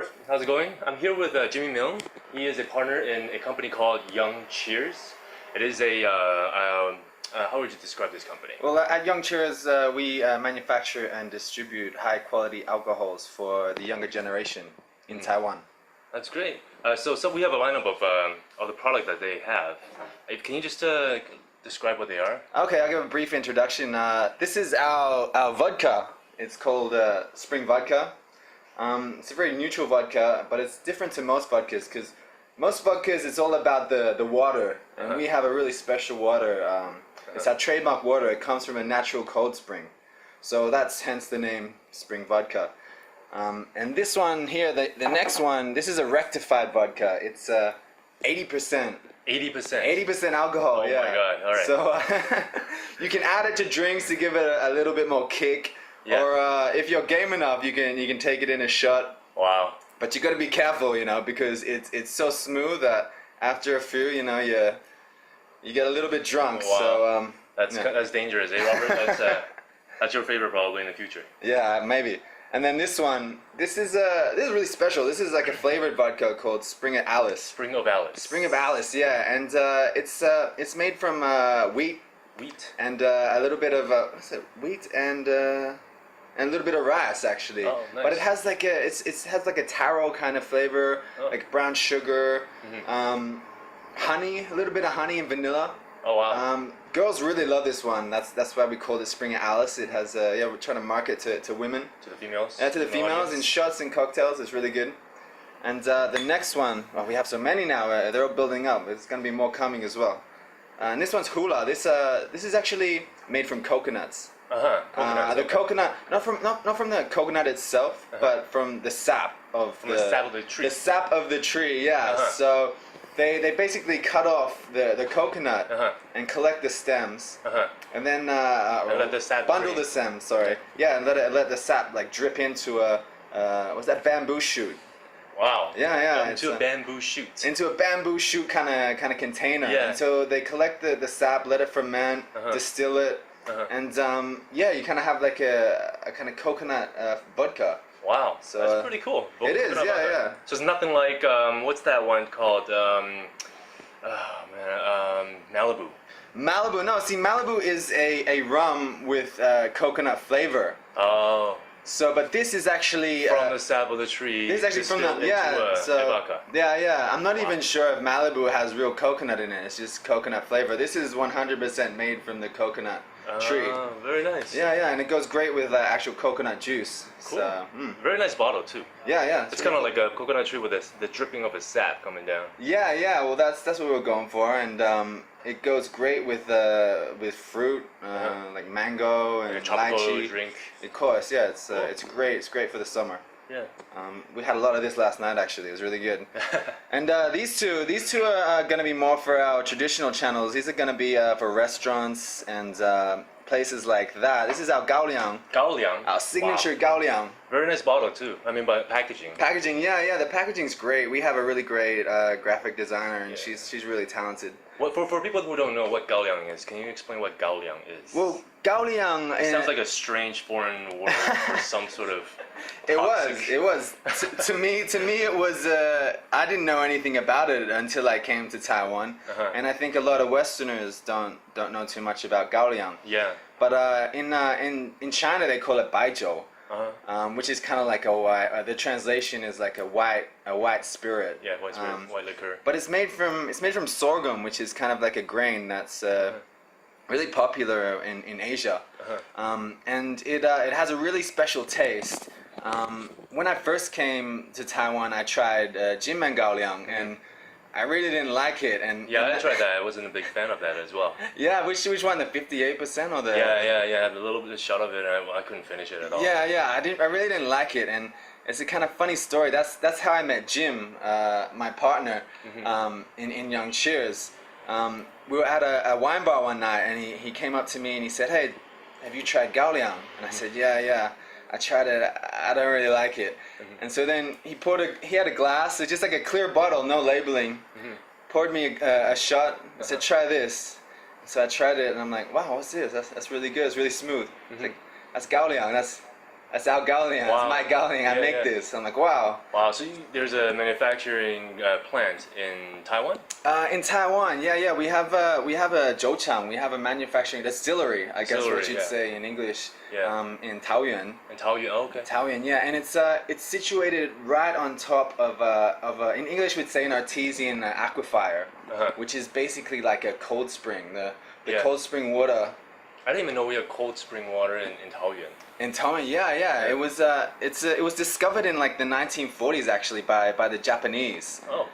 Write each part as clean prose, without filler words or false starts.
Robert, how's it going? I'm here with Jimmy Mylne. He is a partner in a company called YoungCheers. It is a, how would you describe this company? Well, at YoungCheers, we manufacture and distribute high-quality alcohols for the younger generation in Taiwan. That's great. So we have a lineup of the product that they have. Can you just describe what they are? Okay, I'll give a brief introduction. This is our vodka. It's called spring vodka. It's a very neutral vodka, but it's different to most vodkas because most vodkas it's all about the water, and we have a really special water. It's our trademark water. It comes from a natural cold spring, so that's hence the name spring vodka. And this one here, the next one, this is a rectified vodka. It's 80%. 80% alcohol. Oh yeah. My God! All right. So you can add it to drinks to give it a little bit more kick. Yeah. Or if you're game enough, you can take it in a shot. Wow. But you got to be careful, because it's so smooth that after a few, you get a little bit drunk. Wow. So that's dangerous, eh, Robert? That's your favorite probably in the future. Yeah, maybe. And then this one, this is really special. This is like a flavored vodka called Spring of Alice. Spring of Alice. Spring of Alice, yeah, and it's made from wheat. Wheat. And a little bit of wheat and a little bit of rice actually. Oh, nice. But it has like a taro kind of flavor, like brown sugar, honey, a little bit of honey and vanilla. Oh wow. Girls really love this one. That's why we call it Spring of Alice. It has we're trying to market to women. To the females. Yeah, to the females in shots and cocktails. It's really good. And the next one, well, we have so many now. They're all building up. It's gonna be more coming as well. And this one's hula. This is actually made from coconuts. The coconut, not from the coconut itself, but from the sap of the sap of the tree. The sap of the tree, yeah. So they basically cut off the coconut and collect the stems, and then and let the sap bundle drain. the stems. Sorry, yeah, and let the sap like drip into a what's that, bamboo shoot. Wow. Yeah. Into a bamboo shoot. Into a bamboo shoot kind of container. Yeah. And so they collect the sap, let it ferment, distill it, and you kind of have like a kind of coconut vodka. Wow. So that's pretty cool. It is, yeah. So it's nothing like what's that one called? Malibu. Malibu. No, see, Malibu is a rum with coconut flavor. Oh. So, but this is actually from the sap of the tree. This is actually from the vodka. Yeah. I'm not even sure if Malibu has real coconut in it. It's just coconut flavor. This is 100% made from the coconut tree. Very nice. Yeah, and it goes great with actual coconut juice. Cool. So, very nice bottle too. Yeah. It's kind of like a coconut tree with the dripping of a sap coming down. Yeah. Well, that's what we're going for, and it goes great with fruit, like mango and like a tropical lychee. drink. Of course, yeah. It's great. It's great for the summer. Yeah. We had a lot of this last night actually. It was really good. And these two are gonna be more for our traditional channels. These are gonna be for restaurants and places like that. This is our GaoLiang. GaoLiang. Our signature GaoLiang. Very nice bottle too. I mean, by packaging. Packaging, yeah. The packaging's great. We have a really great graphic designer, and she's really talented. What for people who don't know what GaoLiang is, can you explain what GaoLiang is? Well, GaoLiang. It sounds like a strange foreign word for some sort of. It was. To me, it was. I didn't know anything about it until I came to Taiwan, and I think a lot of Westerners don't know too much about GaoLiang. Yeah. But in China they call it baijiu, which is kind of like a white. The translation is like a white spirit. Yeah, white spirit, white liquor. But it's made from sorghum, which is kind of like a grain that's really popular in Asia, and it has a really special taste. When I first came to Taiwan, I tried Jinmen GaoLiang, and I really didn't like it. And I tried that. I wasn't a big fan of that as well. Yeah, which one? The 58% or the? Yeah. A little bit of shot of it, and I couldn't finish it at all. Yeah. I really didn't like it, and it's a kind of funny story. That's how I met Jim, my partner, in YoungCheers. We were at a wine bar one night, and he came up to me and he said, "Hey, have you tried GaoLiang?" And I said, "Yeah. I tried it. I don't really like it." And so then he had a glass, so just like a clear bottle, no labeling. Poured me a shot. Said, "Try this." So I tried it, and I'm like, "Wow, what's this? That's really good. It's really smooth." It's like, that's GaoLiang. That's our GaoLiang. Wow. It's my GaoLiang. I Yeah, make yeah. this. I'm like, wow. Wow, so there's a manufacturing plant in Taiwan? In Taiwan, yeah, we have a zhouchang. We have a manufacturing distillery. I guess what Distillery, you'd yeah. say in English. Yeah. In Taoyuan. In Taoyuan, oh, okay. Taoyuan, yeah, and it's situated right on top of in English we'd say an artesian aquifer, which is basically like a cold spring. The Yeah. cold spring water. I didn't even know we had cold spring water in Taoyuan. In Taoyuan, yeah. It was discovered in like the 1940s actually by the Japanese. Oh.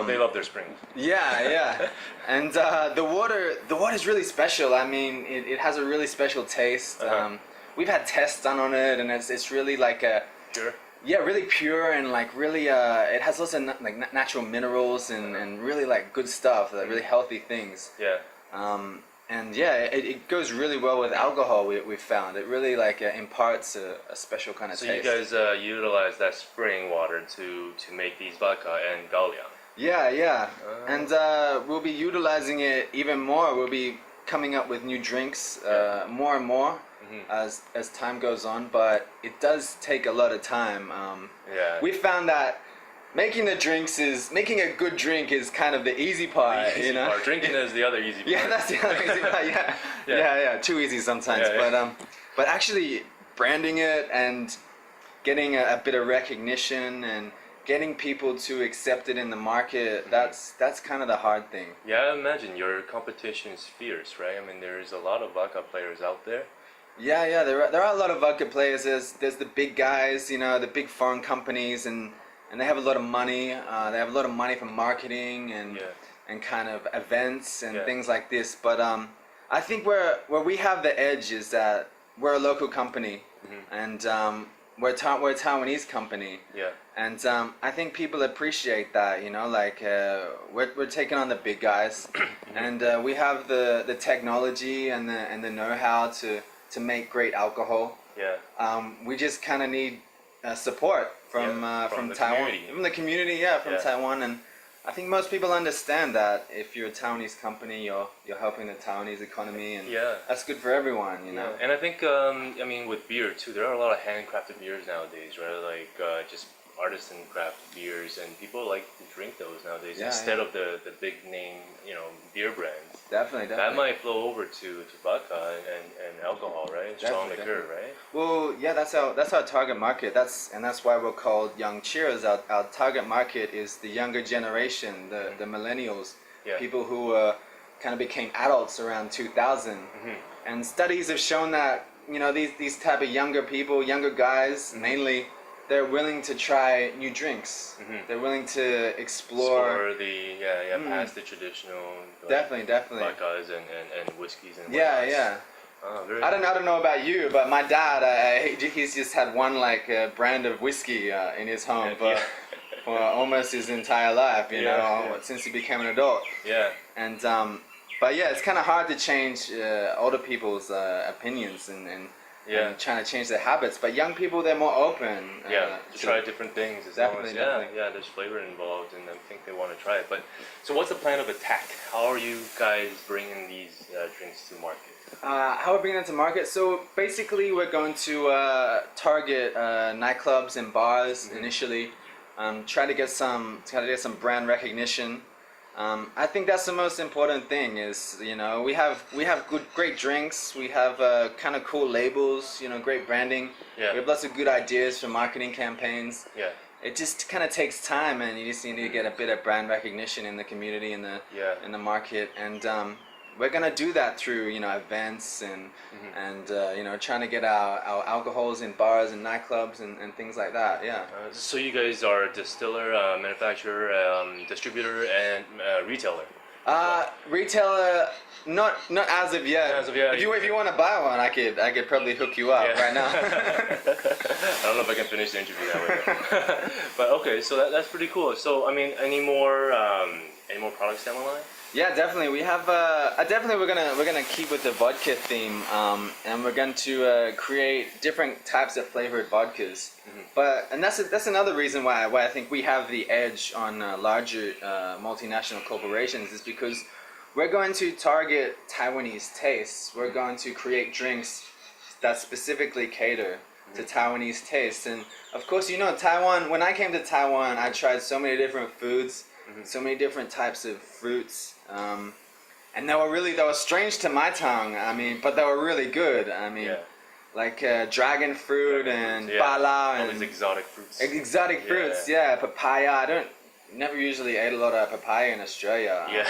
They love their springs. Yeah. And the water is really special. I mean, it has a really special taste. We've had tests done on it, and it's really like a Pure? yeah, really pure and like really it has lots of natural minerals and really like good stuff, like really healthy things. Yeah. And yeah, it goes really well with alcohol. We've found it really like imparts a special kind of So taste. you guys utilize that spring water to make these vodka and GaoLiang. Yeah. And we'll be utilizing it even more. We'll be coming up with new drinks more and more as time goes on. But it does take a lot of time. Yeah. We found that making a good drink is kind of the easy part. The easy part. Drinking is the other easy part. Yeah, that's the other easy part. Yeah. Too easy sometimes. Yeah. But actually branding it and getting a bit of recognition and getting people to accept it in the market, that's kind of the hard thing. Yeah, I imagine your competition is fierce, right? I mean, there's a lot of vodka players out there. Yeah, there are a lot of vodka players. There's the big guys, the big foreign companies, and they have a lot of money. They have a lot of money from marketing and kind of events and things like this. But I think where we have the edge is that we're a local company, and we're a Taiwanese company. Yeah. And I think people appreciate that, like we're taking on the big guys, and we have the technology and the know-how to make great alcohol. Yeah. We just kind of need support from the Taiwan, community. from the community, from Taiwan, and I think most people understand that if you're a Taiwanese company, you're helping the Taiwanese economy, and that's good for everyone, Yeah. And I think I mean with beer too, there are a lot of handcrafted beers nowadays, right? Like just artisan craft beers, and people like to drink those nowadays instead of the big name beer brands. Definitely. That might flow over to vodka and alcohol, right? Strong liquor, right? Well, yeah, that's our target market. That's why we're called YoungCheers. Our target market is the younger generation, the millennials, people who kind of became adults around 2000. And studies have shown that these type of younger people, younger guys mainly, they're willing to try new drinks. They're willing to explore the past the traditional definitely vodkas and whiskeys and yeah. I don't know about you, but my dad he's just had one brand of whiskey in his home for almost his entire life, since he became an adult. Yeah. And but yeah, it's kind of hard to change older people's opinions and trying to change their habits. But young people, they're more open. To try different things. Definitely. There's flavor involved, and I think they want to try it. But so, what's the plan of attack? How are you guys bringing these drinks to market? How we're bringing it to market? So basically, we're going to target nightclubs and bars initially. Try to get some brand recognition. I think that's the most important thing. Is we have great drinks. We have kind of cool labels. Great branding. Yeah. We have lots of good ideas for marketing campaigns. Yeah. It just kind of takes time, and you just need to get a bit of brand recognition in the community, in the market, and we're gonna do that through events and trying to get our alcohols in bars and nightclubs and things like that. Yeah. So you guys are a distiller, manufacturer, distributor, and retailer. Retailer, not as of yet. As of yet. If you want to buy one, I could probably hook you up right now. I don't know if I can finish the interview that way. But okay, so that's pretty cool. So I mean, any more products down the line? Yeah, definitely. We have definitely we're gonna keep with the vodka theme, and we're going to create different types of flavored vodkas. But that's another reason why I think we have the edge on larger multinational corporations, is because we're going to target Taiwanese tastes. We're going to create drinks that specifically cater to Taiwanese taste. And of course, you know, Taiwan, when I came to Taiwan, I tried so many different foods, so many different types of fruits. And they were strange to my tongue. I mean, but they were really good. I mean, like dragon fruit and bala and all these exotic fruits. Exotic fruits, papaya. Never usually ate a lot of papaya in Australia. Yeah.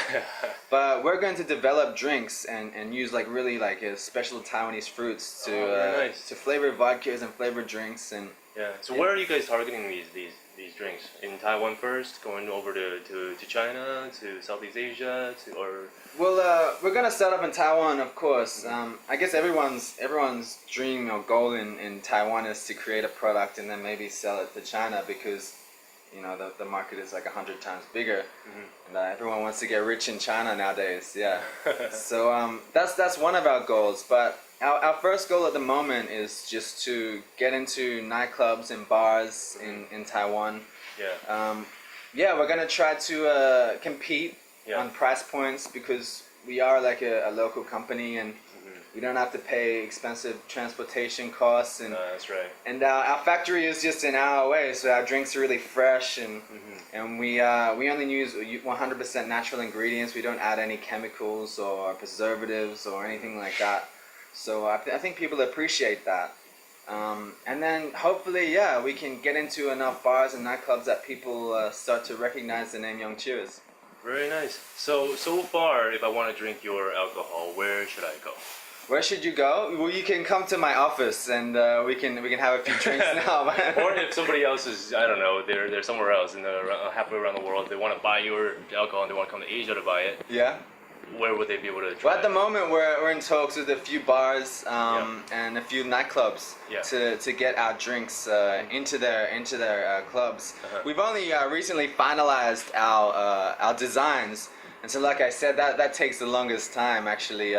But we're going to develop drinks and use like really like special Taiwanese fruits to flavor vodkas and flavor drinks and. Yeah. So where are you guys targeting these drinks? In Taiwan first, going over to China, to Southeast Asia, Well, we're gonna start up in Taiwan, of course. I guess everyone's dream or goal in Taiwan is to create a product and then maybe sell it to China because, you know, the market is like 100 times bigger, and everyone wants to get rich in China nowadays. Yeah. So that's one of our goals, but. Our first goal at the moment is just to get into nightclubs and bars in Taiwan. We're gonna try to compete on price points because we are like a local company and we don't have to pay expensive transportation costs. And that's right. And our factory is just an hour away, so our drinks are really fresh and we only use 100% natural ingredients. We don't add any chemicals or preservatives or anything like that. So I think people appreciate that. And then hopefully, we can get into enough bars and nightclubs that people start to recognize the name YoungCheers. Very nice. So far, if I want to drink your alcohol, where should I go? Where should you go? Well, you can come to my office and we can have a few drinks now. Or if somebody else is, I don't know, they're somewhere else and they're halfway around the world, they want to buy your alcohol and they want to come to Asia to buy it. Yeah. Where would they be able to try? Well, at the moment, we're in talks with a few bars and a few nightclubs to get our drinks into their clubs. We've only recently finalized our designs, and so like I said, that takes the longest time actually.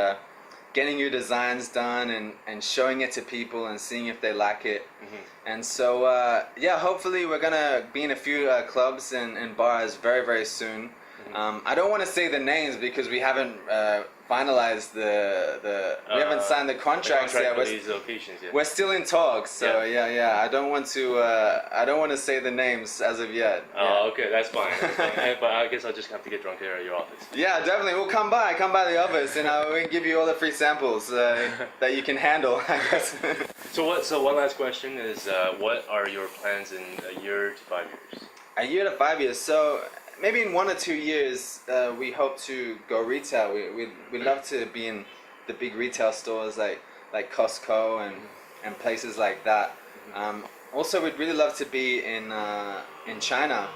Getting your designs done and showing it to people and seeing if they like it. And so hopefully we're gonna be in a few clubs and bars very, very soon. I don't want to say the names because we haven't finalized we haven't signed the contracts yet. For these locations yet. We're still in talks, so I don't want to say the names as of yet. Oh, okay, that's fine. But I guess I'll just have to get drunk here at your office. Yeah, definitely. We'll come by the office, and we can give you all the free samples that you can handle, I guess. So one last question is, what are your plans in a year to 5 years? A year to 5 years. So. Maybe in 1 or 2 years, we hope to go retail. We'd love to be in the big retail stores like Costco and places like that. Also, we'd really love to be in China.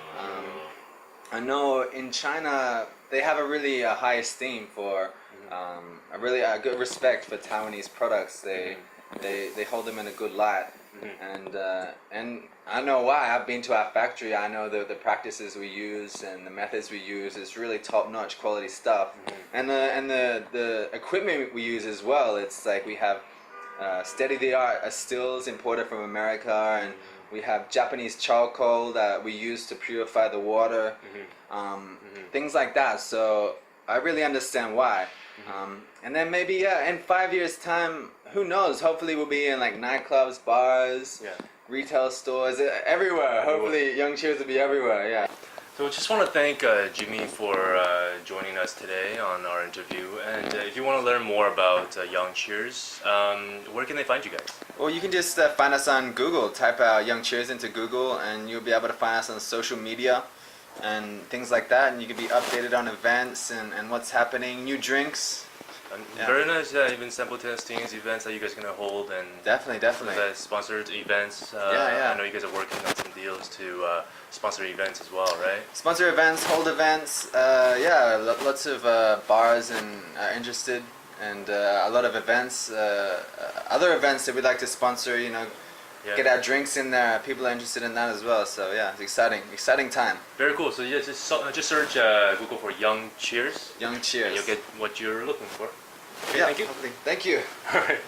I know in China they have a really high esteem for a really good respect for Taiwanese products. They hold them in a good light. And I know why. I've been to our factory. I know the practices we use and the methods we use is really top-notch quality stuff. And the equipment we use as well. It's like we have state-of-the-art stills imported from America, and we have Japanese charcoal that we use to purify the water. Things like that. So I really understand why. And then maybe in 5 years' time, who knows? Hopefully we'll be in like nightclubs, bars, retail stores, everywhere. Hopefully YoungCheers will be everywhere. Yeah. So I just want to thank Jimmy for joining us today on our interview. And if you want to learn more about YoungCheers, where can they find you guys? Well, you can just find us on Google. Type out YoungCheers into Google, and you'll be able to find us on social media and things like that. And you can be updated on events and what's happening, new drinks. Very nice, even sample testings, events that you guys are going to hold, and definitely sponsored events. I know you guys are working on some deals to sponsor events as well, right? Sponsor events, hold events. Lots of bars are interested, and a lot of events, other events that we'd like to sponsor. You know, get our drinks in there. People are interested in that as well. So yeah, it's exciting time. Very cool. So yeah, just search Google for YoungCheers. YoungCheers. And you'll get what you're looking for. Okay, thank you. Thank you. All right.